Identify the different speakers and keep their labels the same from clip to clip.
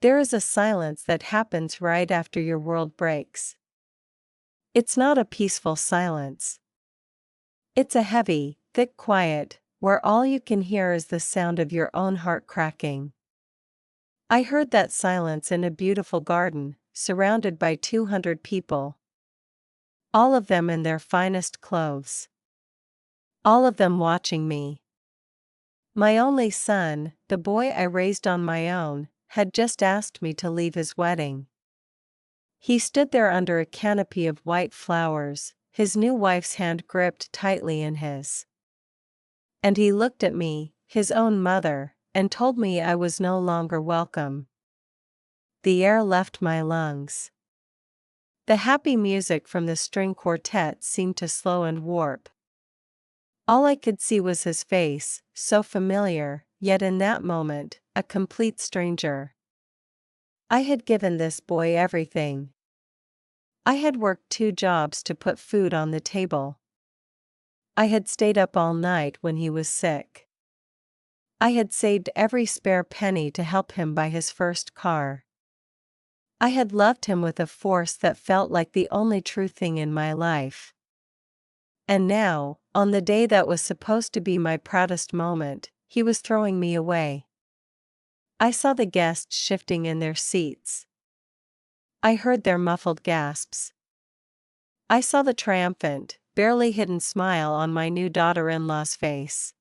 Speaker 1: There is a silence that happens right after your world breaks. It's not a peaceful silence. It's a heavy, thick quiet, where all you can hear is the sound of your own heart cracking. I heard that silence in a beautiful garden, surrounded by 200 people. All of them in their finest clothes. All of them watching me. My only son, the boy I raised on my own, had just asked me to leave his wedding. He stood there under a canopy of white flowers, his new wife's hand gripped tightly in his. And he looked at me, his own mother, and told me I was no longer welcome. The air left my lungs. The happy music from the string quartet seemed to slow and warp. All I could see was his face, so familiar, yet in that moment, a complete stranger. I had given this boy everything. I had worked 2 jobs to put food on the table. I had stayed up all night when he was sick. I had saved every spare penny to help him buy his first car. I had loved him with a force that felt like the only true thing in my life. And now, on the day that was supposed to be my proudest moment, he was throwing me away. I saw the guests shifting in their seats. I heard their muffled gasps. I saw the triumphant, barely hidden smile on my new daughter-in-law's face.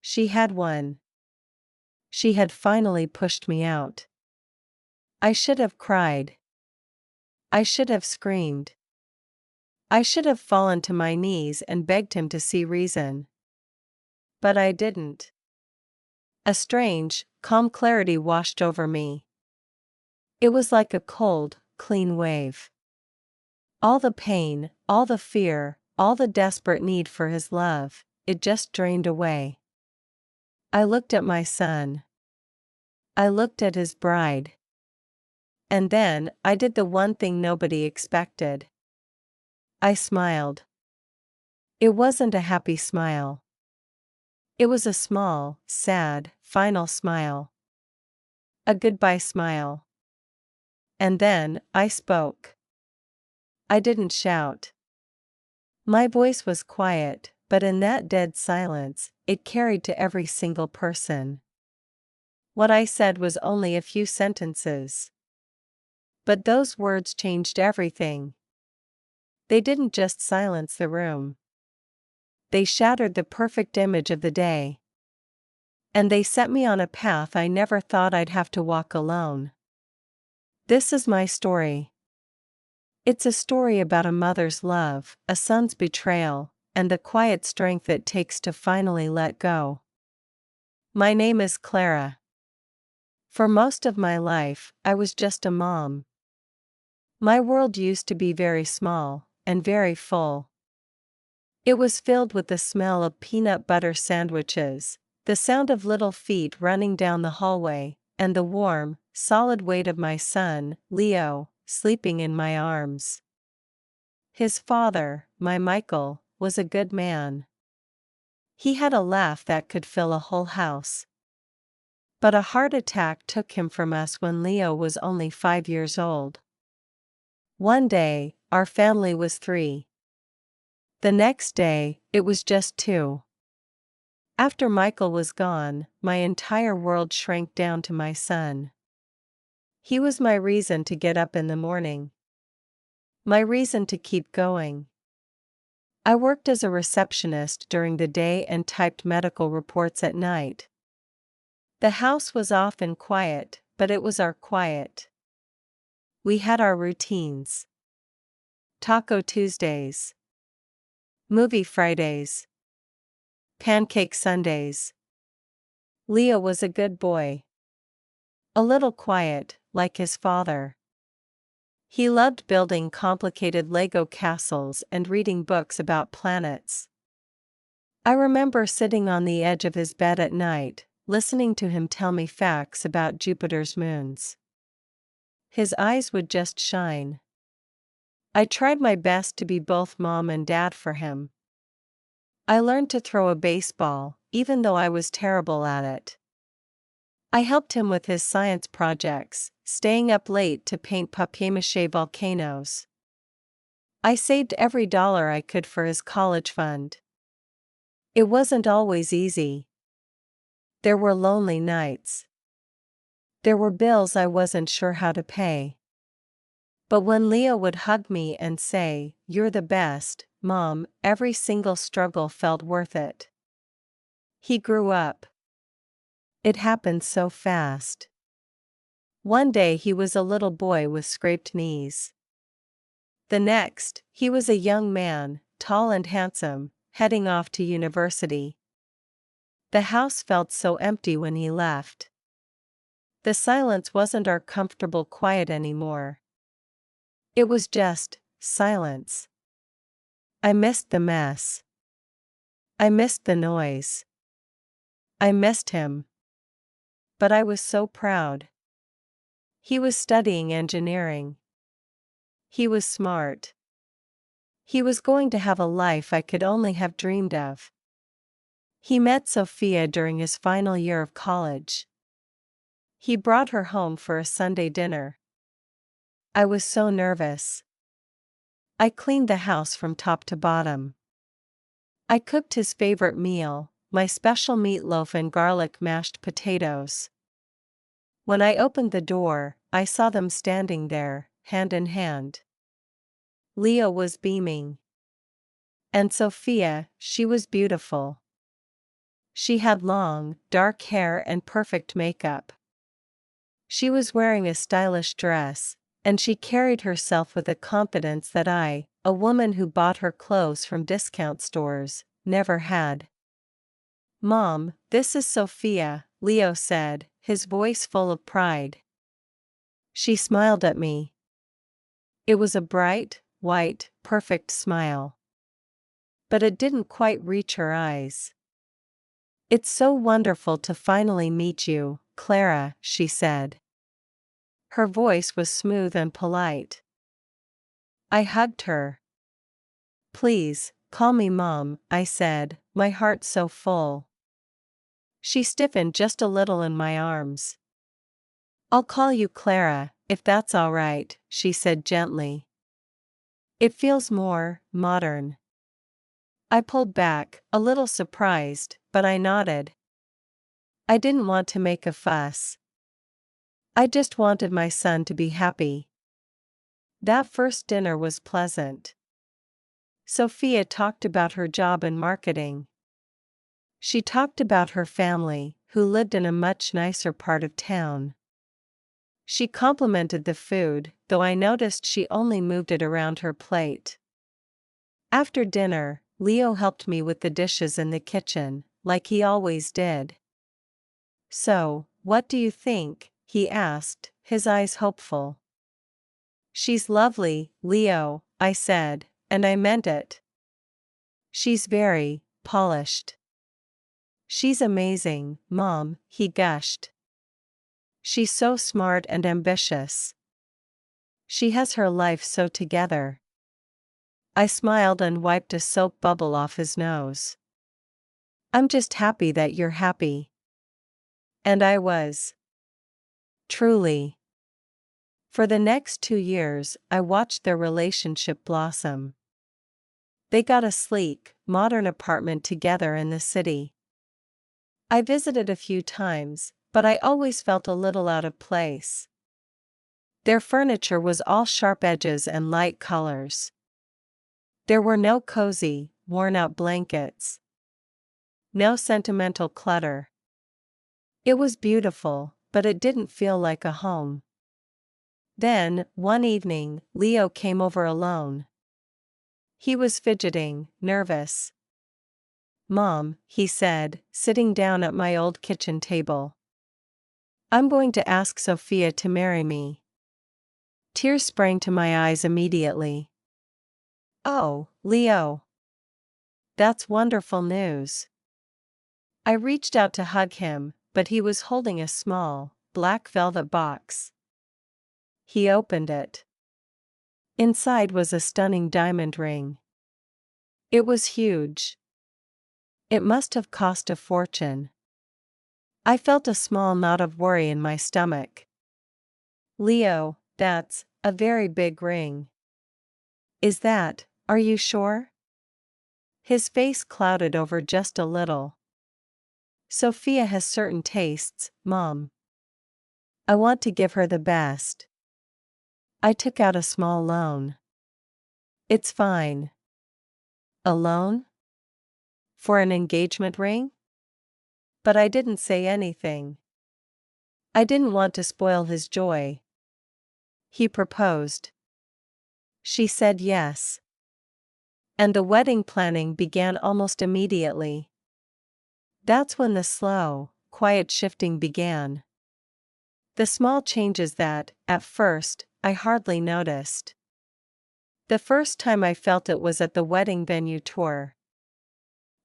Speaker 1: She had won. She had finally pushed me out. I should have cried. I should have screamed. I should have fallen to my knees and begged him to see reason. But I didn't. A strange, calm clarity washed over me. It was like a cold, clean wave. All the pain, all the fear, all the desperate need for his love, it just drained away. I looked at my son. I looked at his bride. And then, I did the one thing nobody expected. I smiled. It wasn't a happy smile. It was a small, sad, final smile. A goodbye smile. And then, I spoke. I didn't shout. My voice was quiet, but in that dead silence, it carried to every single person. What I said was only a few sentences. But those words changed everything. They didn't just silence the room. They shattered the perfect image of the day. And they set me on a path I never thought I'd have to walk alone. This is my story. It's a story about a mother's love, a son's betrayal, and the quiet strength it takes to finally let go. My name is Clara. For most of my life, I was just a mom. My world used to be very small, and very full. It was filled with the smell of peanut butter sandwiches, the sound of little feet running down the hallway, and the warm, solid weight of my son, Leo, sleeping in my arms. His father, my Michael, was a good man. He had a laugh that could fill a whole house. But a heart attack took him from us when Leo was only 5 years old. One day, our family was 3. The next day, it was just 2. After Michael was gone, my entire world shrank down to my son. He was my reason to get up in the morning. My reason to keep going. I worked as a receptionist during the day and typed medical reports at night. The house was often quiet, but it was our quiet. We had our routines. Taco Tuesdays. Movie Fridays. Pancake Sundays. Leo was a good boy. A little quiet, like his father. He loved building complicated Lego castles and reading books about planets. I remember sitting on the edge of his bed at night, listening to him tell me facts about Jupiter's moons. His eyes would just shine. I tried my best to be both mom and dad for him. I learned to throw a baseball, even though I was terrible at it. I helped him with his science projects, staying up late to paint papier-mâché volcanoes. I saved every dollar I could for his college fund. It wasn't always easy. There were lonely nights. There were bills I wasn't sure how to pay. But when Leo would hug me and say, "You're the best, Mom," every single struggle felt worth it. He grew up. It happened so fast. One day he was a little boy with scraped knees. The next, he was a young man, tall and handsome, heading off to university. The house felt so empty when he left. The silence wasn't our comfortable quiet anymore. It was just silence. I missed the mess. I missed the noise. I missed him. But I was so proud. He was studying engineering. He was smart. He was going to have a life I could only have dreamed of. He met Sophia during his final year of college. He brought her home for a Sunday dinner. I was so nervous. I cleaned the house from top to bottom. I cooked his favorite meal, my special meatloaf and garlic mashed potatoes. When I opened the door, I saw them standing there, hand in hand. Leo was beaming. And Sophia, she was beautiful. She had long, dark hair and perfect makeup. She was wearing a stylish dress, and she carried herself with a confidence that I, a woman who bought her clothes from discount stores, never had. "Mom, this is Sophia," Leo said, his voice full of pride. She smiled at me. It was a bright, white, perfect smile. But it didn't quite reach her eyes. "It's so wonderful to finally meet you, Clara," she said. Her voice was smooth and polite. I hugged her. "Please, call me Mom," I said, my heart so full. She stiffened just a little in my arms. "I'll call you Clara, if that's all right," she said gently. "It feels more modern." I pulled back, a little surprised, but I nodded. I didn't want to make a fuss. I just wanted my son to be happy. That first dinner was pleasant. Sophia talked about her job in marketing. She talked about her family, who lived in a much nicer part of town. She complimented the food, though I noticed she only moved it around her plate. After dinner, Leo helped me with the dishes in the kitchen, like he always did. "So, what do you think?" he asked, his eyes hopeful. "She's lovely, Leo," I said, and I meant it. "She's very polished." "She's amazing, Mom," he gushed. "She's so smart and ambitious. She has her life so together." I smiled and wiped a soap bubble off his nose. "I'm just happy that you're happy." And I was. Truly. For the next 2 years, I watched their relationship blossom. They got a sleek, modern apartment together in the city. I visited a few times, but I always felt a little out of place. Their furniture was all sharp edges and light colors. There were no cozy, worn-out blankets. No sentimental clutter. It was beautiful, but it didn't feel like a home. Then, one evening, Leo came over alone. He was fidgeting, nervous. "Mom," he said, sitting down at my old kitchen table. "I'm going to ask Sophia to marry me." Tears sprang to my eyes immediately. "Oh, Leo. That's wonderful news." I reached out to hug him, but he was holding a small, black velvet box. He opened it. Inside was a stunning diamond ring. It was huge. It must have cost a fortune. I felt a small knot of worry in my stomach. Leo, that's a very big ring. Are you sure? His face clouded over just a little. Sophia has certain tastes, Mom. I want to give her the best. I took out a small loan. It's fine. A loan? For an engagement ring? But I didn't say anything. I didn't want to spoil his joy. He proposed. She said yes. And the wedding planning began almost immediately. That's when the slow, quiet shifting began. The small changes that, at first, I hardly noticed. The first time I felt it was at the wedding venue tour.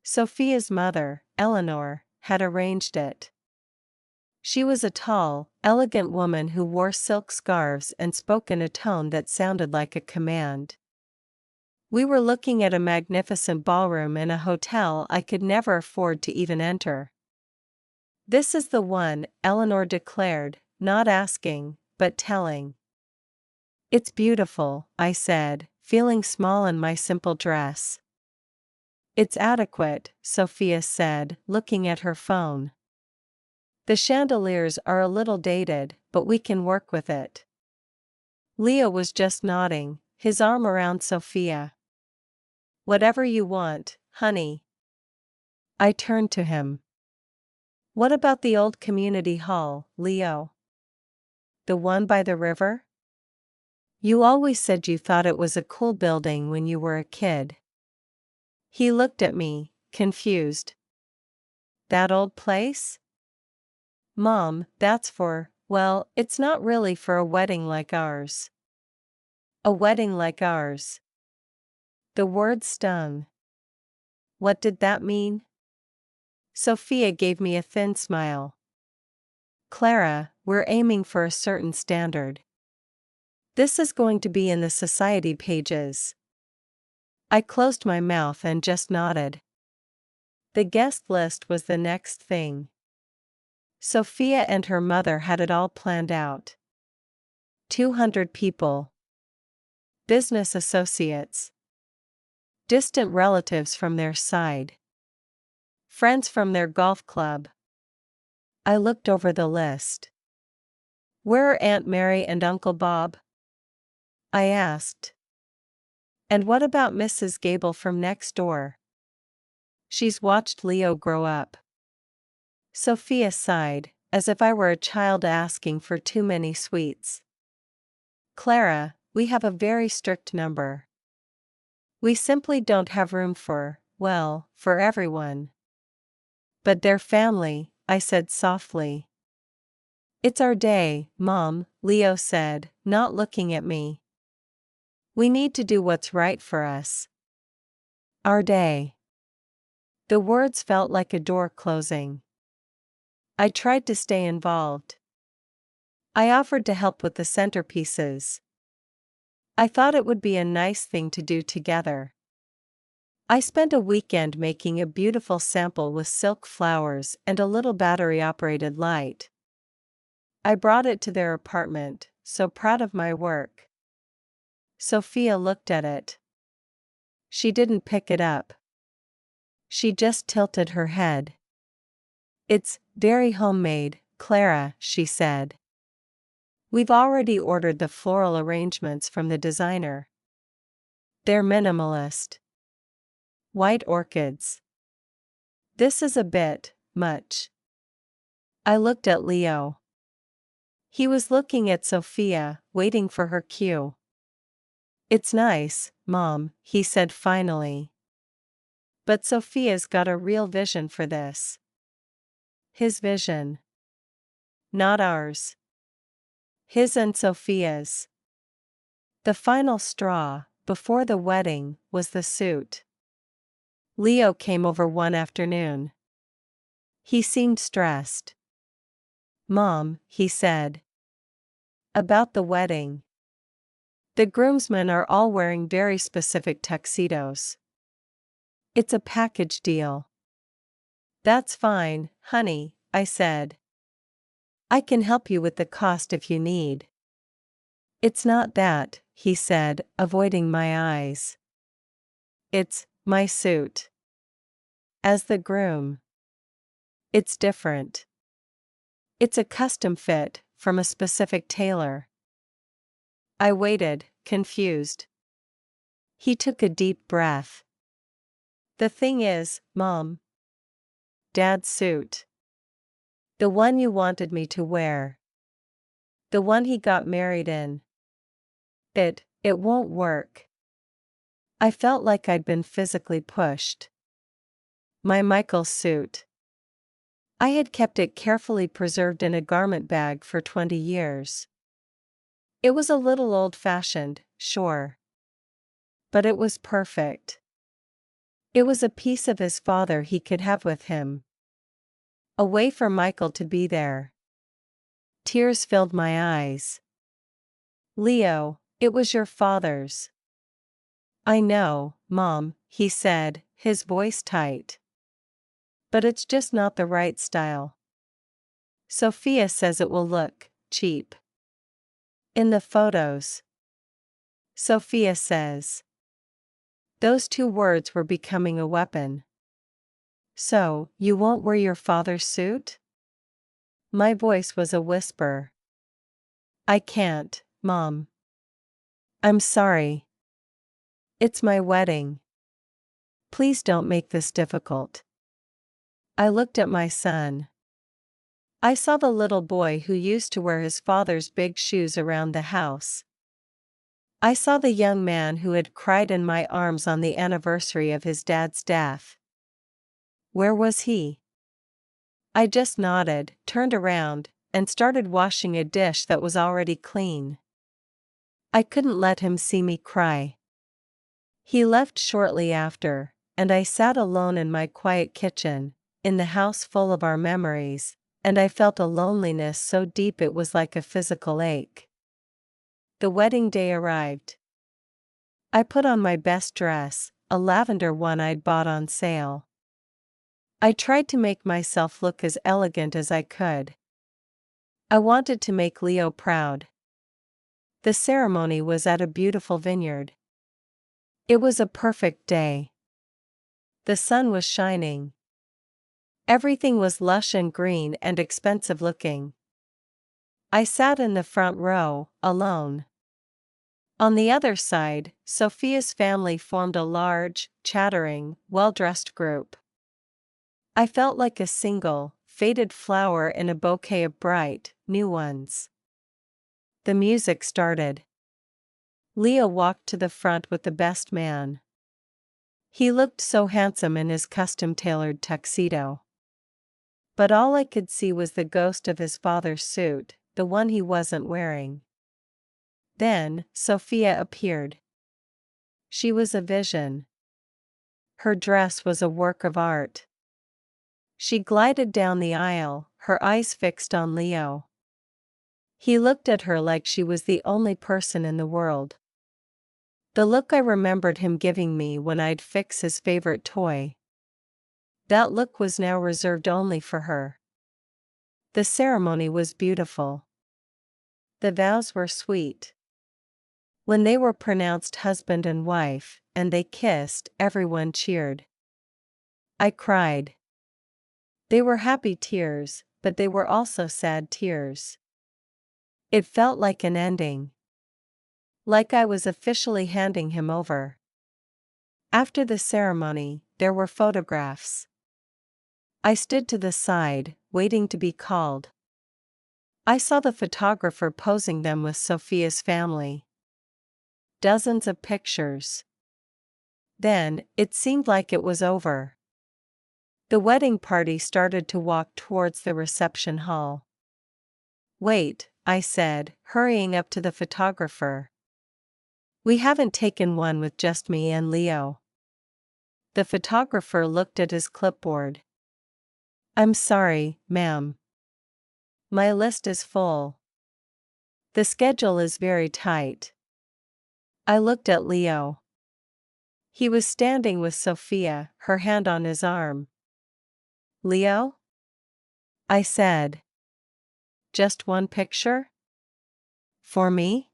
Speaker 1: Sophia's mother, Eleanor, had arranged it. She was a tall, elegant woman who wore silk scarves and spoke in a tone that sounded like a command. We were looking at a magnificent ballroom in a hotel I could never afford to even enter. This is the one, Eleanor declared, not asking, but telling. It's beautiful, I said, feeling small in my simple dress. It's adequate, Sophia said, looking at her phone. The chandeliers are a little dated, but we can work with it. Leo was just nodding, his arm around Sophia. Whatever you want, honey. I turned to him. What about the old community hall, Leo? The one by the river? You always said you thought it was a cool building when you were a kid. He looked at me, confused. That old place? Mom, well, it's not really for a wedding like ours. A wedding like ours. The word stung. What did that mean? Sophia gave me a thin smile. Clara, we're aiming for a certain standard. This is going to be in the society pages. I closed my mouth and just nodded. The guest list was the next thing. Sophia and her mother had it all planned out. 200 people. Business associates. Distant relatives from their side. Friends from their golf club. I looked over the list. Where are Aunt Mary and Uncle Bob? I asked. And what about Mrs. Gable from next door? She's watched Leo grow up. Sophia sighed, as if I were a child asking for too many sweets. Clara, we have a very strict number. We simply don't have room for everyone. But their family, I said softly. It's our day, Mom, Leo said, not looking at me. We need to do what's right for us. Our day. The words felt like a door closing. I tried to stay involved. I offered to help with the centerpieces. I thought it would be a nice thing to do together. I spent a weekend making a beautiful sample with silk flowers and a little battery-operated light. I brought it to their apartment, so proud of my work. Sophia looked at it. She didn't pick it up. She just tilted her head. It's very homemade, Clara, she said. We've already ordered the floral arrangements from the designer. They're minimalist. White orchids. This is a bit much. I looked at Leo. He was looking at Sophia, waiting for her cue. It's nice, Mom, he said finally. But Sophia's got a real vision for this. His vision. Not ours. His and Sophia's. The final straw, before the wedding, was the suit. Leo came over one afternoon. He seemed stressed. Mom, he said. About the wedding. The groomsmen are all wearing very specific tuxedos. It's a package deal. That's fine, honey, I said. I can help you with the cost if you need. It's not that, he said, avoiding my eyes. It's my suit. As the groom. It's different. It's a custom fit, from a specific tailor. I waited, confused. He took a deep breath. The thing is, Mom. Dad's suit. The one you wanted me to wear. The one he got married in. It won't work. I felt like I'd been physically pushed. My Michael's suit. I had kept it carefully preserved in a garment bag for 20 years. It was a little old-fashioned, sure. But it was perfect. It was a piece of his father he could have with him. A way for Michael to be there. Tears filled my eyes. Leo, it was your father's. I know, Mom, he said, his voice tight. But it's just not the right style. Sophia says it will look cheap. In the photos. Sophia says. Those two words were becoming a weapon. So, you won't wear your father's suit? My voice was a whisper. I can't, Mom. I'm sorry. It's my wedding. Please don't make this difficult. I looked at my son. I saw the little boy who used to wear his father's big shoes around the house. I saw the young man who had cried in my arms on the anniversary of his dad's death. Where was he? I just nodded, turned around, and started washing a dish that was already clean. I couldn't let him see me cry. He left shortly after, and I sat alone in my quiet kitchen, in the house full of our memories, and I felt a loneliness so deep it was like a physical ache. The wedding day arrived. I put on my best dress, a lavender one I'd bought on sale. I tried to make myself look as elegant as I could. I wanted to make Leo proud. The ceremony was at a beautiful vineyard. It was a perfect day. The sun was shining. Everything was lush and green and expensive looking. I sat in the front row, alone. On the other side, Sophia's family formed a large, chattering, well-dressed group. I felt like a single, faded flower in a bouquet of bright, new ones. The music started. Leo walked to the front with the best man. He looked so handsome in his custom-tailored tuxedo. But all I could see was the ghost of his father's suit, the one he wasn't wearing. Then, Sophia appeared. She was a vision. Her dress was a work of art. She glided down the aisle, her eyes fixed on Leo. He looked at her like she was the only person in the world. The look I remembered him giving me when I'd fix his favorite toy. That look was now reserved only for her. The ceremony was beautiful. The vows were sweet. When they were pronounced husband and wife, and they kissed, everyone cheered. I cried. They were happy tears, but they were also sad tears. It felt like an ending. Like I was officially handing him over. After the ceremony, there were photographs. I stood to the side, waiting to be called. I saw the photographer posing them with Sophia's family. Dozens of pictures. Then, it seemed like it was over. The wedding party started to walk towards the reception hall. Wait, I said, hurrying up to the photographer. We haven't taken one with just me and Leo. The photographer looked at his clipboard. I'm sorry, ma'am. My list is full. The schedule is very tight. I looked at Leo. He was standing with Sophia, her hand on his arm. Leo? I said. Just one picture? For me?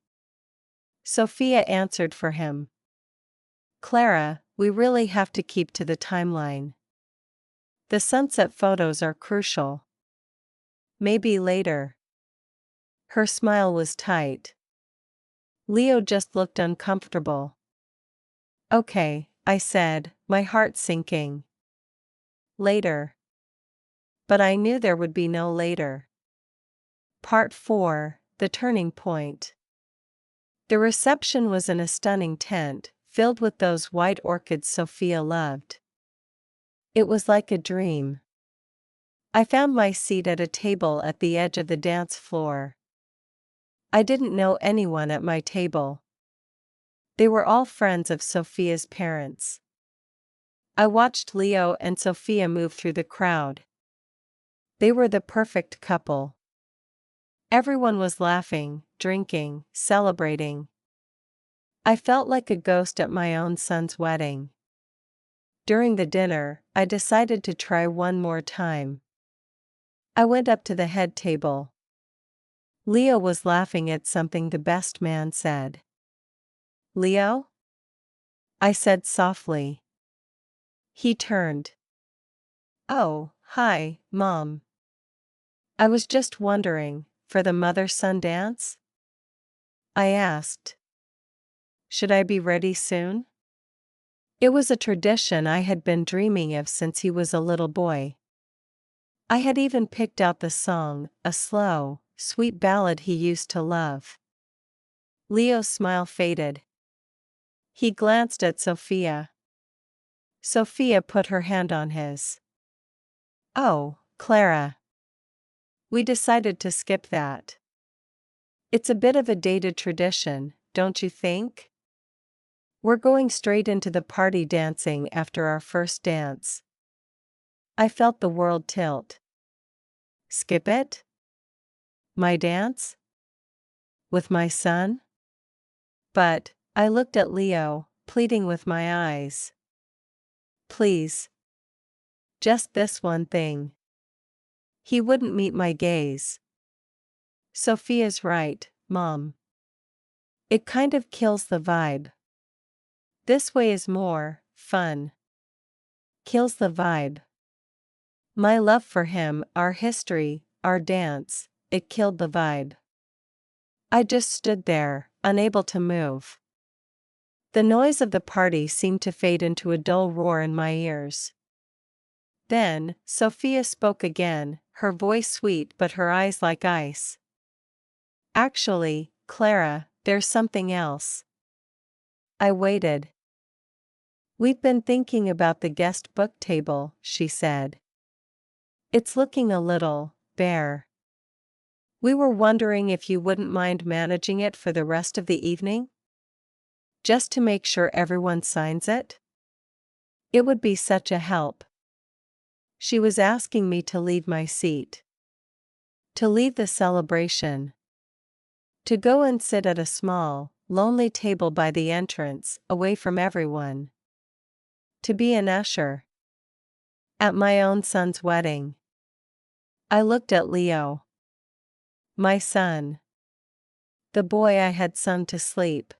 Speaker 1: Sophia answered for him. Clara, we really have to keep to the timeline. The sunset photos are crucial. Maybe later. Her smile was tight. Leo just looked uncomfortable. Okay, I said, my heart sinking. Later. But I knew there would be no later. Part 4, The Turning Point. The reception was in a stunning tent, filled with those white orchids Sophia loved. It was like a dream. I found my seat at a table at the edge of the dance floor. I didn't know anyone at my table. They were all friends of Sophia's parents. I watched Leo and Sophia move through the crowd. They were the perfect couple. Everyone was laughing, drinking, celebrating. I felt like a ghost at my own son's wedding. During the dinner, I decided to try one more time. I went up to the head table. Leo was laughing at something the best man said. Leo? I said softly. He turned. Oh, hi, Mom. I was just wondering, for the mother-son dance? I asked. Should I be ready soon? It was a tradition I had been dreaming of since he was a little boy. I had even picked out the song, a slow, sweet ballad he used to love. Leo's smile faded. He glanced at Sophia. Sophia put her hand on his. Oh, Clara. We decided to skip that. It's a bit of a dated tradition, don't you think? We're going straight into the party dancing after our first dance. I felt the world tilt. Skip it? My dance? With my son? But, I looked at Leo, pleading with my eyes. Please. Just this one thing. He wouldn't meet my gaze. Sophia's right, Mom. It kind of kills the vibe. This way is more fun. Kills the vibe. My love for him, our history, our dance, it killed the vibe. I just stood there, unable to move. The noise of the party seemed to fade into a dull roar in my ears. Then, Sophia spoke again, her voice sweet but her eyes like ice. Actually, Clara, there's something else. I waited. We've been thinking about the guest book table, she said. It's looking a little bare. We were wondering if you wouldn't mind managing it for the rest of the evening? Just to make sure everyone signs it? It would be such a help. She was asking me to leave my seat. To leave the celebration. To go and sit at a small, lonely table by the entrance, away from everyone. To be an usher. At my own son's wedding. I looked at Leo. My son. The boy I had sung to sleep.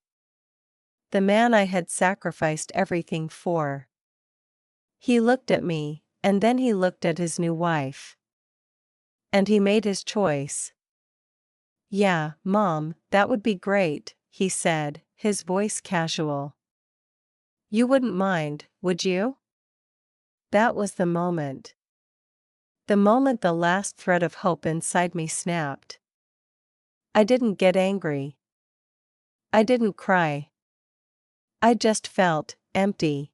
Speaker 1: The man I had sacrificed everything for. He looked at me, and then he looked at his new wife. And he made his choice. Yeah, Mom, that would be great, he said, his voice casual. You wouldn't mind, would you? That was the moment. The moment the last thread of hope inside me snapped. I didn't get angry. I didn't cry. I just felt empty.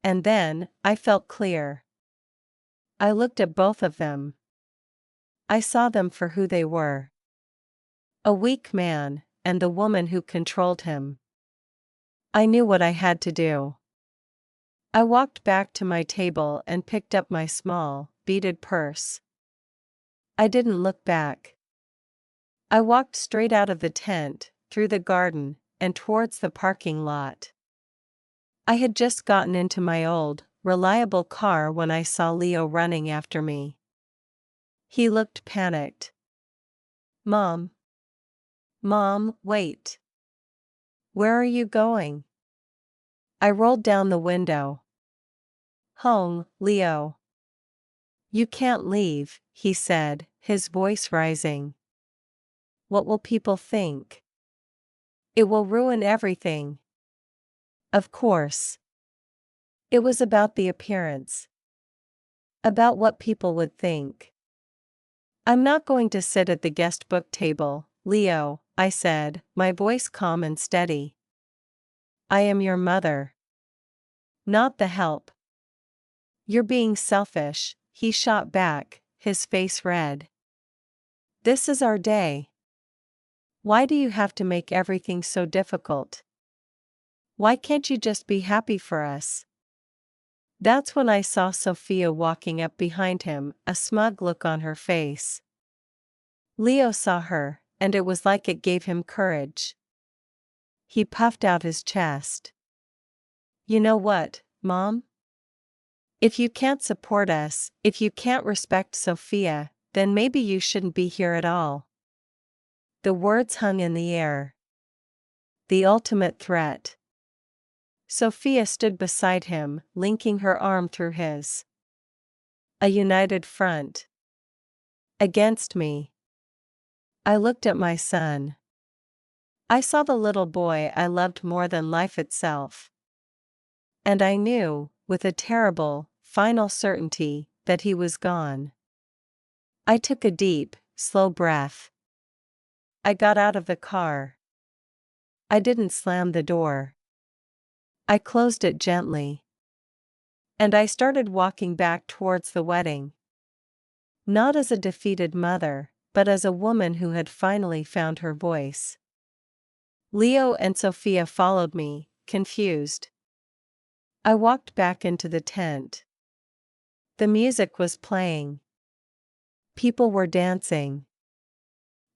Speaker 1: And then, I felt clear. I looked at both of them. I saw them for who they were. A weak man, and the woman who controlled him. I knew what I had to do. I walked back to my table and picked up my small, beaded purse. I didn't look back. I walked straight out of the tent, through the garden, and towards the parking lot. I had just gotten into my old, reliable car when I saw Leo running after me. He looked panicked. Mom. Mom, wait. Where are you going? I rolled down the window. Home, Leo. You can't leave, he said, his voice rising. What will people think? It will ruin everything. Of course. It was about the appearance. About what people would think. I'm not going to sit at the guest book table, Leo, I said, my voice calm and steady. I am your mother. Not the help. You're being selfish, he shot back, his face red. This is our day. Why do you have to make everything so difficult? Why can't you just be happy for us? That's when I saw Sophia walking up behind him, a smug look on her face. Leo saw her, and it was like it gave him courage. He puffed out his chest. You know what, Mom? If you can't support us, if you can't respect Sophia, then maybe you shouldn't be here at all. The words hung in the air. The ultimate threat. Sophia stood beside him, linking her arm through his. A united front. Against me. I looked at my son. I saw the little boy I loved more than life itself. And I knew, with a terrible, final certainty, that he was gone. I took a deep, slow breath. I got out of the car. I didn't slam the door. I closed it gently. And I started walking back towards the wedding. Not as a defeated mother, but as a woman who had finally found her voice. Leo and Sophia followed me, confused. I walked back into the tent. The music was playing. People were dancing.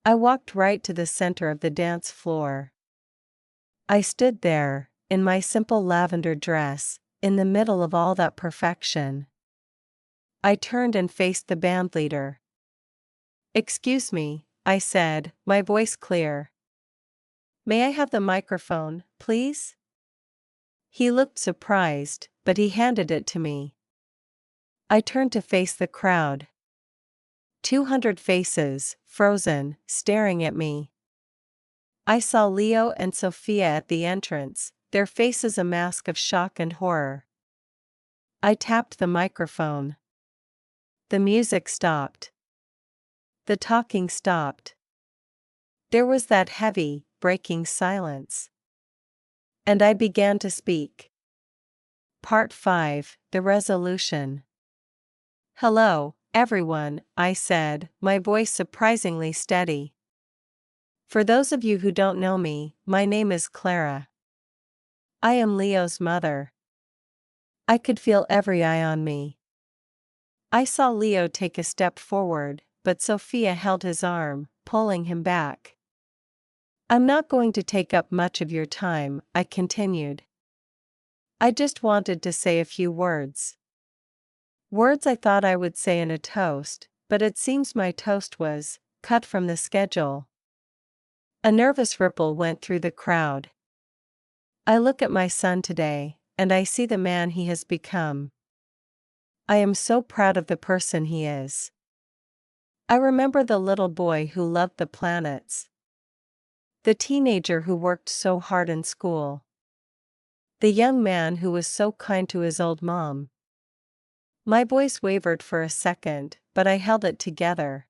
Speaker 1: I walked right to the center of the dance floor. I stood there, in my simple lavender dress, in the middle of all that perfection. I turned and faced the bandleader. Excuse me, I said, my voice clear. May I have the microphone, please? He looked surprised, but he handed it to me. I turned to face the crowd. 200 faces, frozen, staring at me. I saw Leo and Sophia at the entrance, their faces a mask of shock and horror. I tapped the microphone. The music stopped. The talking stopped. There was that heavy, breaking silence. And I began to speak. Part 5, The Resolution. Hello, everyone, I said, my voice surprisingly steady. For those of you who don't know me, my name is Clara. I am Leo's mother. I could feel every eye on me. I saw Leo take a step forward, but Sophia held his arm, pulling him back. I'm not going to take up much of your time, I continued. I just wanted to say a few words. Words I thought I would say in a toast, but it seems my toast was cut from the schedule. A nervous ripple went through the crowd. I look at my son today, and I see the man he has become. I am so proud of the person he is. I remember the little boy who loved the planets. The teenager who worked so hard in school. The young man who was so kind to his old mom. My voice wavered for a second, but I held it together.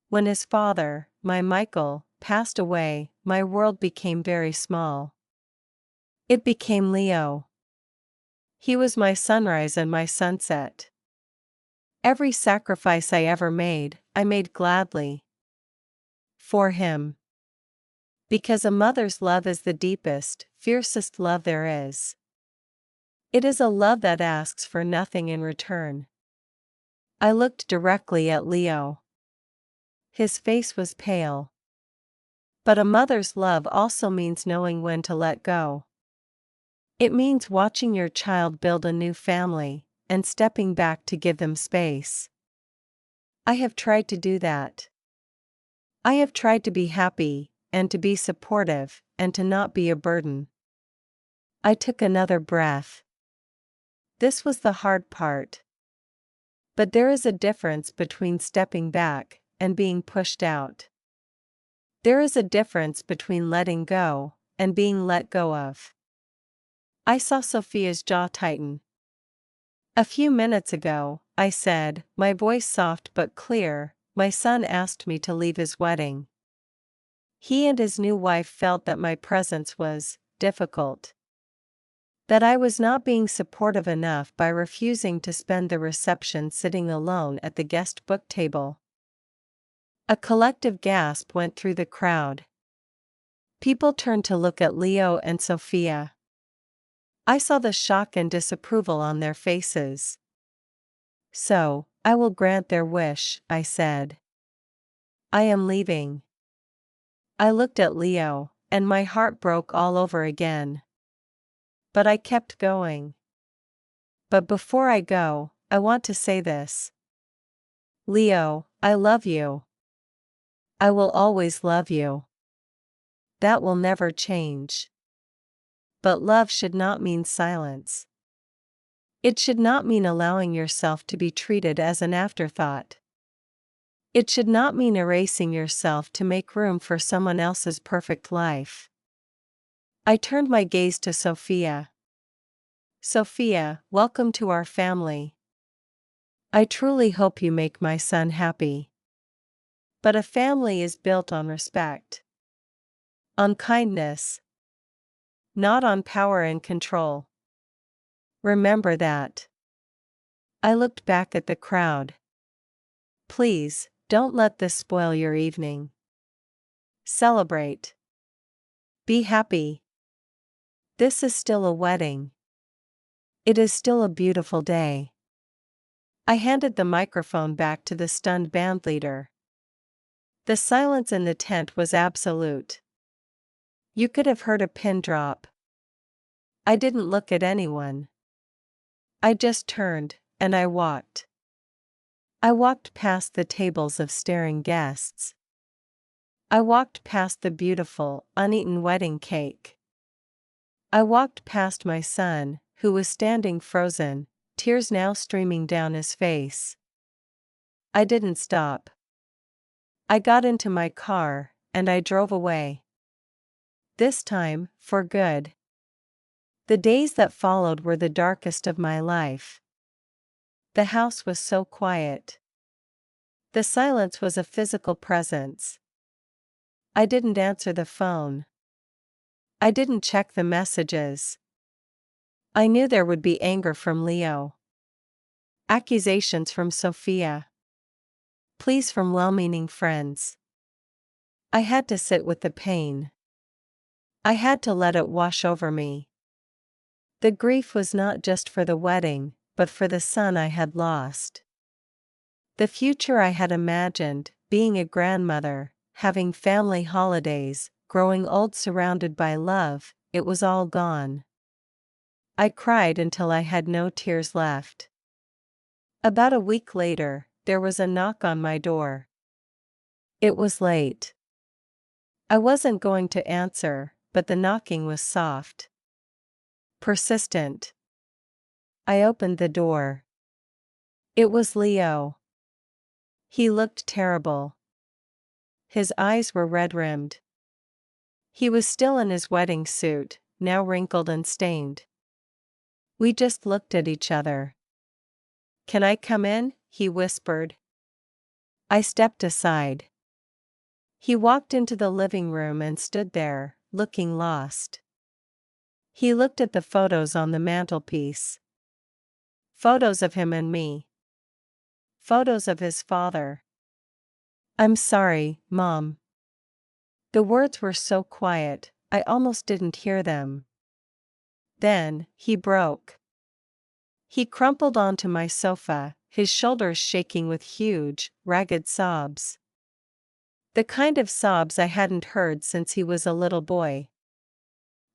Speaker 1: When his father, my Michael, passed away, my world became very small. It became Leo. He was my sunrise and my sunset. Every sacrifice I ever made, I made gladly. For him. Because a mother's love is the deepest, fiercest love there is. It is a love that asks for nothing in return. I looked directly at Leo. His face was pale. But a mother's love also means knowing when to let go. It means watching your child build a new family, and stepping back to give them space. I have tried to do that. I have tried to be happy, and to be supportive, and to not be a burden. I took another breath. This was the hard part. But there is a difference between stepping back and being pushed out. There is a difference between letting go and being let go of. I saw Sophia's jaw tighten. A few minutes ago, I said, my voice soft but clear, my son asked me to leave his wedding. He and his new wife felt that my presence was difficult. That I was not being supportive enough by refusing to spend the reception sitting alone at the guest book table. A collective gasp went through the crowd. People turned to look at Leo and Sophia. I saw the shock and disapproval on their faces. So, I will grant their wish, I said. I am leaving. I looked at Leo, and my heart broke all over again. But I kept going. But before I go, I want to say this. Leo, I love you. I will always love you. That will never change. But love should not mean silence. It should not mean allowing yourself to be treated as an afterthought. It should not mean erasing yourself to make room for someone else's perfect life. I turned my gaze to Sophia. Sophia, welcome to our family. I truly hope you make my son happy. But a family is built on respect. On kindness. Not on power and control. Remember that. I looked back at the crowd. Please, don't let this spoil your evening. Celebrate. Be happy. This is still a wedding. It is still a beautiful day. I handed the microphone back to the stunned bandleader. The silence in the tent was absolute. You could have heard a pin drop. I didn't look at anyone. I just turned, and I walked. I walked past the tables of staring guests. I walked past the beautiful, uneaten wedding cake. I walked past my son, who was standing frozen, tears now streaming down his face. I didn't stop. I got into my car, and I drove away. This time, for good. The days that followed were the darkest of my life. The house was so quiet. The silence was a physical presence. I didn't answer the phone. I didn't check the messages. I knew there would be anger from Leo. Accusations from Sophia. Pleas from well-meaning friends. I had to sit with the pain. I had to let it wash over me. The grief was not just for the wedding, but for the son I had lost. The future I had imagined, being a grandmother, having family holidays, growing old surrounded by love, it was all gone. I cried until I had no tears left. About a week later, there was a knock on my door. It was late. I wasn't going to answer, but the knocking was soft. Persistent. I opened the door. It was Leo. He looked terrible. His eyes were red-rimmed. He was still in his wedding suit, now wrinkled and stained. We just looked at each other. "Can I come in?" he whispered. I stepped aside. He walked into the living room and stood there, looking lost. He looked at the photos on the mantelpiece. Photos of him and me. Photos of his father. "I'm sorry, Mom." The words were so quiet, I almost didn't hear them. Then, he broke. He crumpled onto my sofa, his shoulders shaking with huge, ragged sobs. The kind of sobs I hadn't heard since he was a little boy.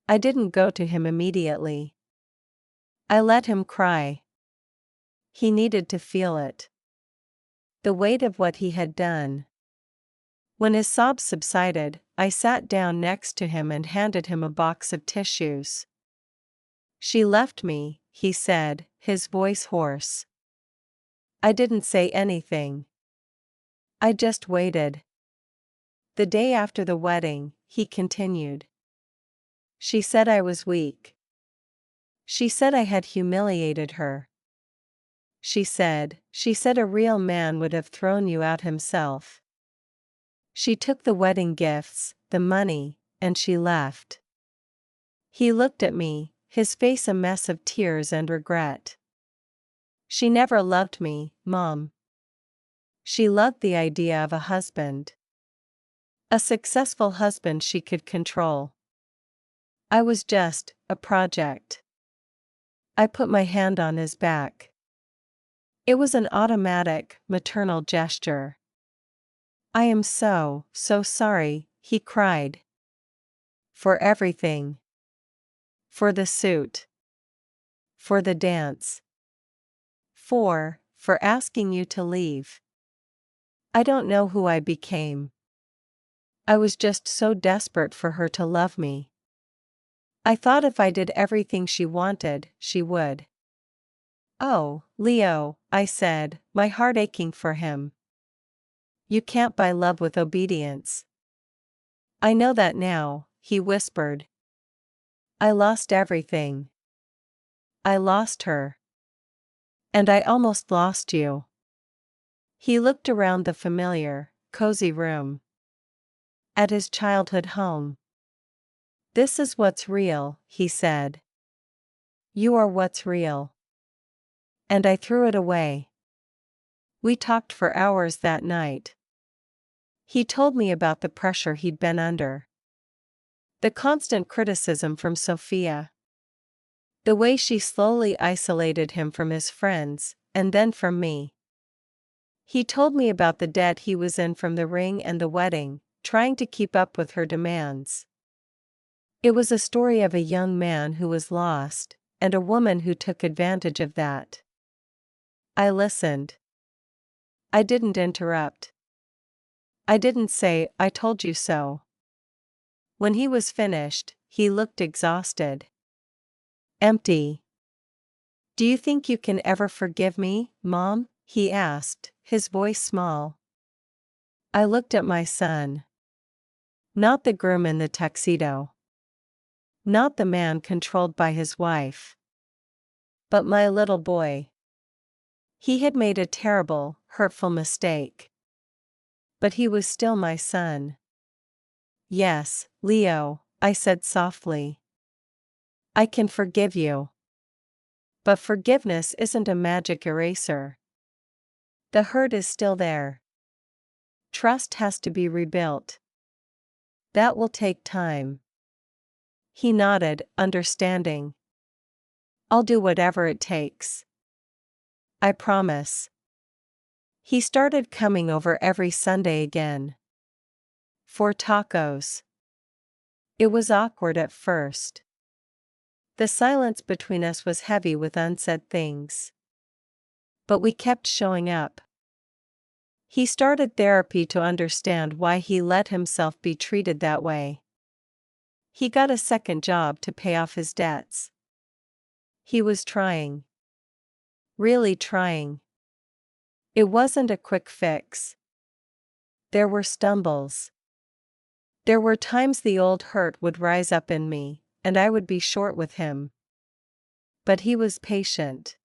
Speaker 1: I didn't go to him immediately. I let him cry. He needed to feel it. the weight of what he had done. When his sobs subsided, I sat down next to him and handed him a box of tissues. "She left me," he said, his voice hoarse. I didn't say anything. I just waited. "The day after the wedding," he continued. "She said I was weak. She said I had humiliated her. She said a real man would have thrown you out himself. She took the wedding gifts, the money, and she left." He looked at me, his face a mess of tears and regret. "She never loved me, Mom. She loved the idea of a husband. A successful husband she could control. I was just a project." I put my hand on his back. It was an automatic, maternal gesture. "I am so sorry," he cried. "For everything. For the suit. For the dance. For asking you to leave. I don't know who I became. I was just so desperate for her to love me. I thought if I did everything she wanted, she would." "Oh, Leo," I said, my heart aching for him. "You can't buy love with obedience." "I know that now," he whispered. "I lost everything. I lost her. And I almost lost you." He looked around the familiar, cozy room. At his childhood home. "This is what's real," he said. "You are what's real." And I threw it away. We talked for hours that night. He told me about the pressure he'd been under. The constant criticism from Sophia. The way she slowly isolated him from his friends, and then from me. He told me about the debt he was in from the ring and the wedding, trying to keep up with her demands. It was a story of a young man who was lost, and a woman who took advantage of that. I listened. I didn't interrupt. I didn't say, "I told you so." When he was finished, he looked exhausted. Empty. "Do you think you can ever forgive me, Mom?" he asked, his voice small. I looked at my son. Not the groom in the tuxedo. Not the man controlled by his wife. But my little boy. He had made a terrible, hurtful mistake. But he was still my son. "Yes, Leo," I said softly. "I can forgive you. But forgiveness isn't a magic eraser. The hurt is still there. Trust has to be rebuilt. That will take time." He nodded, understanding. "I'll do whatever it takes. I promise." He started coming over every Sunday again. For tacos. It was awkward at first. The silence between us was heavy with unsaid things. But we kept showing up. He started therapy to understand why he let himself be treated that way. He got a second job to pay off his debts. He was trying. Really trying. It wasn't a quick fix. There were stumbles. There were times the old hurt would rise up in me, and I would be short with him. But he was patient.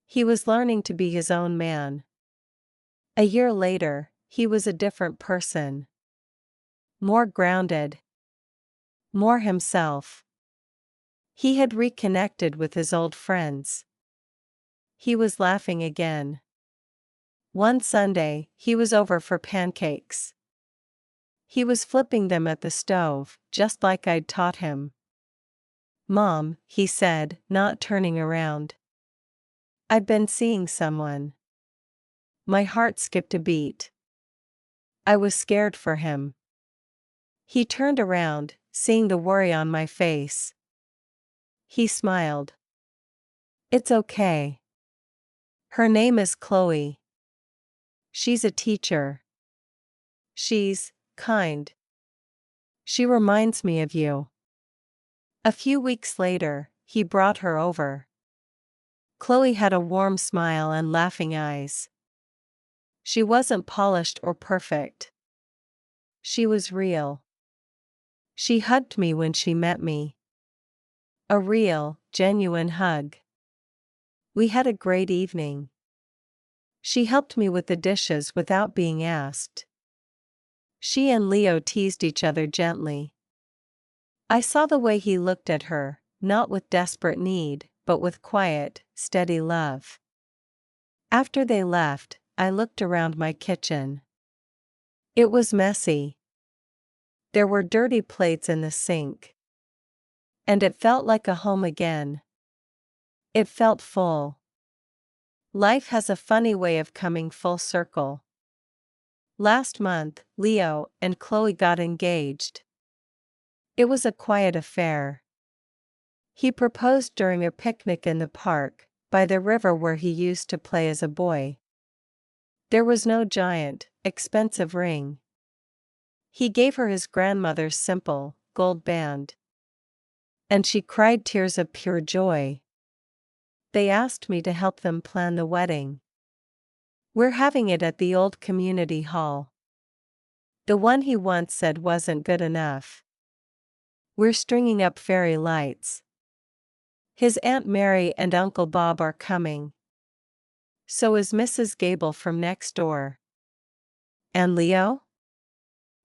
Speaker 1: He was learning to be his own man. A year later, he was a different person. More grounded. More himself. He had reconnected with his old friends. He was laughing again. One Sunday, he was over for pancakes. He was flipping them at the stove, just like I'd taught him. "Mom," he said, not turning around. "I've been seeing someone." My heart skipped a beat. I was scared for him. He turned around, seeing the worry on my face. He smiled. "It's okay. Her name is Chloe." She's a teacher. She's kind. She reminds me of you. A few weeks later, he brought her over. Chloe had a warm smile and laughing eyes. She wasn't polished or perfect. She was real. She hugged me when she met me. A real, genuine hug. We had a great evening. She helped me with the dishes without being asked. She and Leo teased each other gently. I saw the way he looked at her, not with desperate need, but with quiet, steady love. After they left, I looked around my kitchen. It was messy. There were dirty plates in the sink. And it felt like a home again. It felt full. Life has a funny way of coming full circle. Last month, Leo and Chloe got engaged. It was a quiet affair. He proposed during a picnic in the park, by the river where he used to play as a boy. There was no giant, expensive ring. He gave her his grandmother's simple, gold band. And she cried tears of pure joy. They asked me to help them plan the wedding. We're having it at the old community hall. The one he once said wasn't good enough. We're stringing up fairy lights. His Aunt Mary and Uncle Bob are coming. So is Mrs. Gable from next door. And Leo?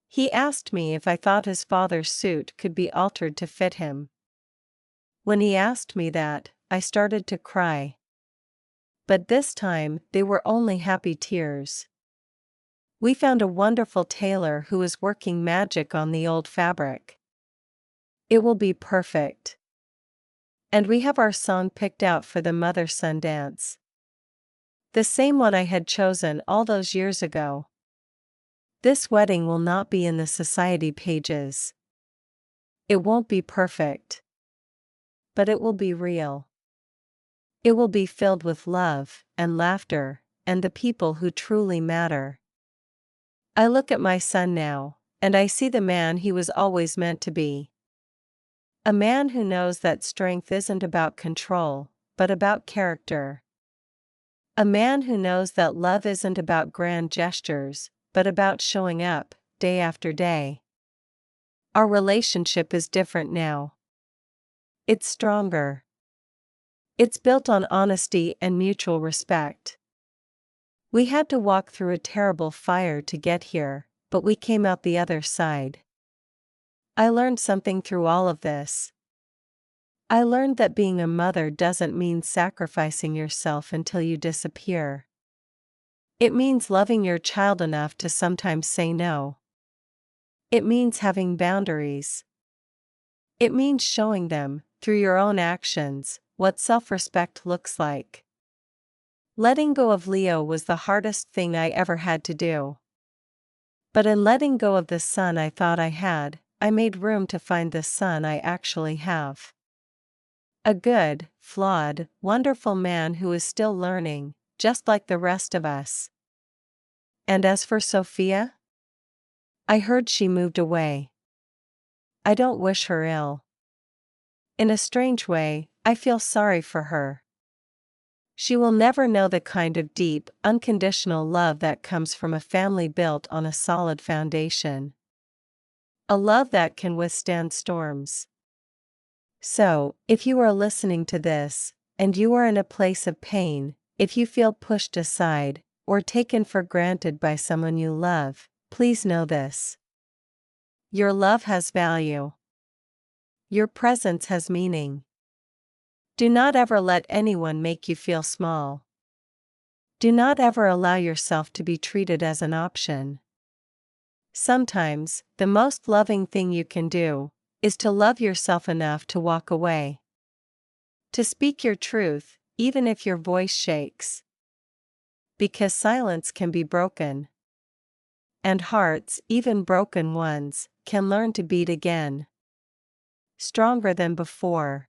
Speaker 1: He asked me if I thought his father's suit could be altered to fit him. When he asked me that, I started to cry. But this time, they were only happy tears. We found a wonderful tailor who is working magic on the old fabric. It will be perfect. And we have our song picked out for the mother-son dance. The same one I had chosen all those years ago. This wedding will not be in the society pages. It won't be perfect. But it will be real. It will be filled with love, and laughter, and the people who truly matter. I look at my son now, and I see the man he was always meant to be. A man who knows that strength isn't about control, but about character. A man who knows that love isn't about grand gestures, but about showing up, day after day. Our relationship is different now. It's stronger. It's built on honesty and mutual respect. We had to walk through a terrible fire to get here, but we came out the other side. I learned something through all of this. I learned that being a mother doesn't mean sacrificing yourself until you disappear. It means loving your child enough to sometimes say no. It means having boundaries. It means showing them, through your own actions, what self-respect looks like. Letting go of Leo was the hardest thing I ever had to do. But in letting go of the son I thought I had, I made room to find the son I actually have. A good, flawed, wonderful man who is still learning, just like the rest of us. And as for Sophia? I heard she moved away. I don't wish her ill. In a strange way, I feel sorry for her. She will never know the kind of deep, unconditional love that comes from a family built on a solid foundation. A love that can withstand storms. So, if you are listening to this, and you are in a place of pain, if you feel pushed aside, or taken for granted by someone you love, please know this. Your love has value. Your presence has meaning. Do not ever let anyone make you feel small. Do not ever allow yourself to be treated as an option. Sometimes, the most loving thing you can do is to love yourself enough to walk away. To speak your truth, even if your voice shakes. Because silence can be broken. And hearts, even broken ones, can learn to beat again. Stronger than before.